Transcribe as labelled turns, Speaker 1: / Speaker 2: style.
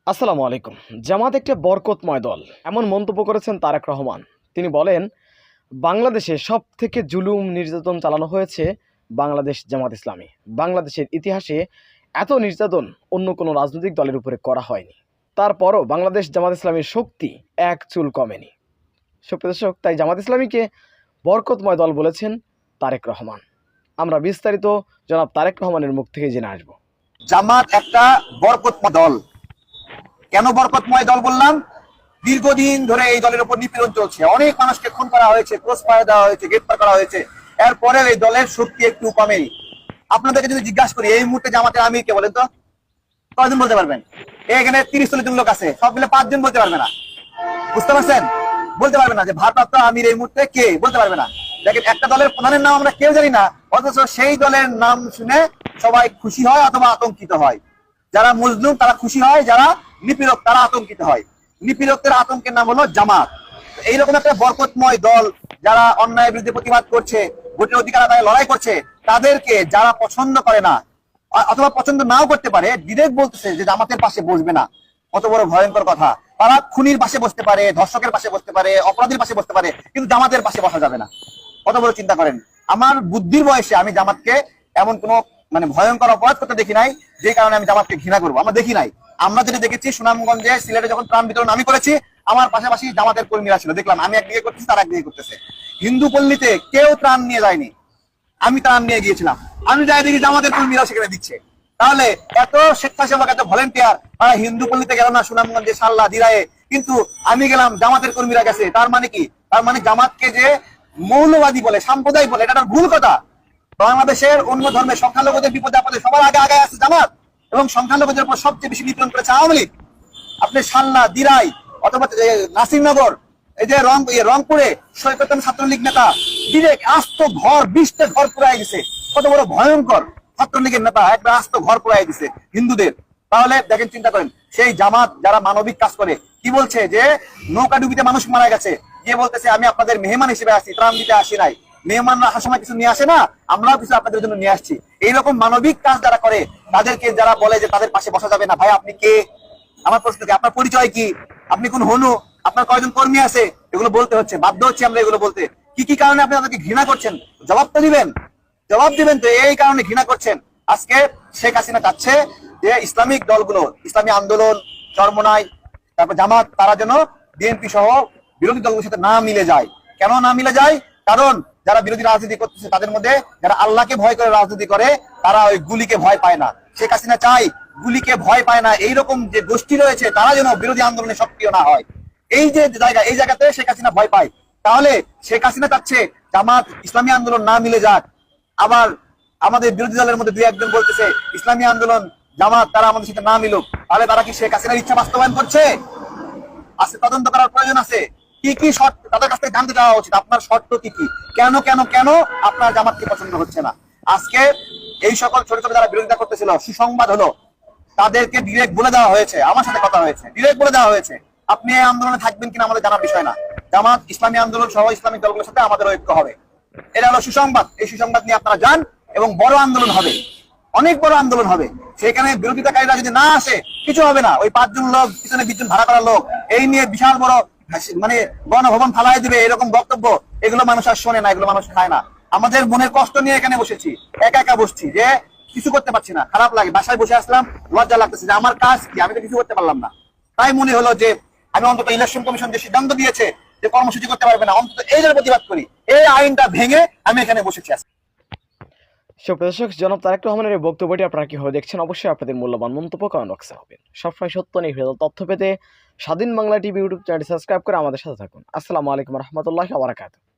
Speaker 1: আসসালামু আলাইকুম। জামাত একটা বরকতময় দল, এমন মন্তব্য করেছেন তারেক রহমান। তিনি বলেন, বাংলাদেশে সবথেকে জুলুম নির্যাতন চালানো হয়েছে বাংলাদেশ জামাত ইসলামী। বাংলাদেশের ইতিহাসে এত নির্যাতন অন্য কোনো রাজনৈতিক দলের উপরে করা হয়নি। তারপরও বাংলাদেশ জামাত ইসলামীর শক্তি এক চুল কমেনি। সুপ্রিয় দর্শক, তাই জামাত ইসলামীকে বরকতময় দল বলেছেন তারেক রহমান। আমরা বিস্তারিত জনাব তারেক রহমানের মুখ থেকে জেনে আসব।
Speaker 2: জামাত একটা বরকতময় দল। কেন বরকতময় দল বললাম? দীর্ঘদিন ধরে এই দলের উপর নিপীড়ন চলছে, অনেক মানুষকে খুন করা হয়েছে, ক্রস ফায়ার দেওয়া হয়েছে, গ্রেফতার করা হয়েছে। এরপরে এই দলের শক্তি একটু কমেনি। আপনাদেরকে যদি জিজ্ঞাসা করি এই মুহূর্তে জামাতের আমির কে বলেন তো, কয়জন বলতে পারবেন? এখানে 30-40 জন লোক আছে, সব মিলে 5 জন বলতে পারবে না। বুঝতে পারছেন? বলতে পারবে না যে ভারপ্রাপ্ত আমির এই মুহূর্তে কে, বলতে পারবে না। দেখেন, একটা দলের প্রধানের নাম আমরা কেউ জানি না, অথচ সেই দলের নাম শুনে সবাই খুশি হয় অথবা আতঙ্কিত হয়। যারা মজলুম তারা খুশি হয়, যারা নিপীড়ক তারা আতঙ্কিত হয়। নিপীড়কদের আতঙ্কের নাম হলো জামাত। এইরকম একটা বরকতময় দল, যারা অন্যায়ের বিরুদ্ধে প্রতিবাদ করছে, ভোটের অধিকার আদায়ে লড়াই করছে, তাদেরকে যারা পছন্দ করে না অথবা পছন্দ নাও করতে পারে, ডিরেক্ট বলতেছে যে জামাতের পাশে বসবে না। কত বড় ভয়ঙ্কর কথা! তারা খুনির পাশে বসতে পারে, ধর্ষকের পাশে বসতে পারে, অপরাধীর পাশে বসতে পারে, কিন্তু জামাতের পাশে বসা যাবে না। কত বড় চিন্তা করেন! আমার বুদ্ধির বয়সে আমি জামাতকে এমন কোন ভয়ঙ্কর অপরাধ করতে দেখি নাই যে কারণে আমি জামাতকে ঘৃণা করবো। আমরা দেখি নাই। আমরা যেটা দেখেছি, সুনামগঞ্জে সিলেটে যখন ত্রাণ বিতরণ আমি করেছি, আমার পাশাপাশি জামাতের কর্মীরা ছিল, দেখলাম আমি একদিকে করতেছি, তারা একদিকে করতেছে। হিন্দু পল্লীতে কেউ ত্রাণ নিয়ে যায়নি, আমি ত্রাণ নিয়ে গিয়েছিলাম। আমি যাই দেখি জামাতের কর্মীরা সেখানে দিচ্ছে। তাহলে এত স্বেচ্ছাসেবক, এত ভলেন্টিয়ার তারা হিন্দু পল্লীতে গেল না, সুনামগঞ্জে, সাল্লা, দিরায়ে, কিন্তু আমি গেলাম, জামাতের কর্মীরা গেছে। তার মানে কি? তার মানে জামাতকে যে মৌলবাদী বলে, সাম্প্রদায়িক বলে, এটা একটা ভুল কথা। বাংলাদেশের অন্য ধর্মের সংখ্যালঘুদের বিপদে আপদে সবার আগে আগে আছে জামাত, এবং সংখ্যালঘুদের উপর সবচেয়ে বেশি নিপীড়ন করেছে আওয়ামী লীগ। আপনি সাল্লা, দিরাই অথবা নাসিরনগর, এই যে রংপুরে সৈকতন ছাত্রলীগ নেতা ডিরেক্ট আস্ত ঘর, 20টা ঘর পুরাই দিছে। কত বড় ভয়ঙ্কর! ছাত্রলীগের নেতা একটা আস্ত ঘর পুরাই দিছে হিন্দুদের। তাহলে দেখেন, চিন্তা করেন, সেই জামাত যারা মানবিক কাজ করে, কি বলছে যে নৌকা ডুবিতে মানুষ মারা গেছে, গিয়ে বলতেছে আমি আপনাদের মেহমান হিসেবে আসি, ত্রাণ দিতে আসি নাই। মেহমানরা আসার সময় কিছু নিয়ে আসে না, আমরাও কিছু আপনাদের জন্য নিয়ে আসছি। এইরকম মানবিক কাজ যারা করে, তাদেরকে যারা বলে যে তাদের পাশে বসা যাবে না, ভাই আপনি কে? আমার প্রশ্ন কি, আপনার পরিচয় কি? আপনি কোন হনু? আপনার কয়জন কর্মী আছে? এগুলো বলতে হচ্ছে, বাধ্য হচ্ছে আমরা এগুলো বলতে। কি কি কারণে আপনি তাদেরকে ঘৃণা করছেন? জবাব তো দিবেন, জবাব দিবেন তো, এই কারণে ঘৃণা করছেন। আজকে শেখ হাসিনা চাচ্ছে যে ইসলামিক দলগুলো, ইসলামী আন্দোলন, চরমনাই, তারপর জামাত, তারা যেন বিএনপি সহ বিরোধী দলগুলোর সাথে না মিলে যায়। কেন না মিলে যায়? কারণ যারা বিরোধী রাজনীতি করতেছে, তাদের মধ্যে যারা আল্লাহকে ভয় করে রাজনীতি করে, তারা ওই গুলিকে ভয় পায় না। শেখ হাসিনা চাই গুলিকে ভয় পায় না এইরকম যে গোষ্ঠী রয়েছে, তারা যেন বিরোধী আন্দোলনে সক্রিয় না হয়। এই যে জায়গা, এই জায়গাতে শেখ হাসিনা ভয় পায়। তাহলে শেখ হাসিনা চাচ্ছে জামাত ইসলামী আন্দোলন না মিলে যাক। আবার আমাদের বিরোধী দলের মধ্যে 2-1 জন বলতেছে ইসলামী আন্দোলন, জামাত, তারা আমাদের সাথে না মিলুক। তাহলে তারা কি শেখ হাসিনার ইচ্ছা বাস্তবায়ন করছে? আছে, তদন্ত করার প্রয়োজন আছে। কি কি শর্ত তাদের কাছ থেকে জানতে চাওয়া উচিত, আপনার শর্ত কি কি, কেন কেন কেন আপনার জামাতকে পছন্দ হচ্ছে না? আজকে এই সকল ছোট ছোট যারা বিরোধিতা করতেছিল, সুসংবাদ হলো তাদেরকে ডিরেক্ট বলে দেওয়া হয়েছে, আমার সাথে কথা হয়েছে, ডিরেক্ট বলে দেওয়া হয়েছে আপনি এই আন্দোলনে থাকবেন কিনা আমাদের জানার বিষয় না। জামাত ইসলামী আন্দোলন সহ ইসলামিক দলগুলোর সাথে আমাদের ঐক্য হবে, এটা হলো সুসংবাদ। এই সুসংবাদ নিয়ে আপনারা যান, এবং বড় আন্দোলন হবে, অনেক বড় আন্দোলন হবে। সেখানে বিরোধিতাকারীরা যদি না আসে, কিছু হবে না। ওই 5 জন লোক, পিছনে 20 জন ভাড়া করা লোক, এই নিয়ে বিশাল বড় গণভবন ফালাই দিবে, এরকম বক্তব্য, এগুলো মানুষ আর শোনে না, এগুলো মানুষ খায় না। আমাদের মনের কষ্ট নিয়ে এখানে বসেছি, একা একা বসছি, যে কিছু করতে পারছি না, খারাপ লাগে। বাসায় বসে আসলাম, লজ্জা লাগতেছে যে আমার কাজ কি, আমি তো কিছু করতে পারলাম না। তাই মনে হলো যে আমি অন্তত ইলেকশন কমিশন যে সিদ্ধান্ত দিয়েছে যে কর্মসূচি করতে পারবে না, অন্তত এই জন্য প্রতিবাদ করি, এই আইনটা ভেঙে আমি এখানে বসেছি।
Speaker 1: সুপ্রিয় দর্শক, জনাব তারেক রহমানের এই বক্তব্যটি আপনারা কিভাবে দেখছেন? অবশ্যই আপনাদের মূল্যবান মন্তব্য কমেন্ট বক্সে হবেন। সবসময় সত্য নির্ভীত তথ্য পেতে স্বাধীন বাংলা টিভি ইউটিউব চ্যানেলটি সাবস্ক্রাইব করে আমাদের সাথে থাকুন। আসসালামু আলাইকুম রহমতুল্লাহি ওয়া বারাকাতুহু।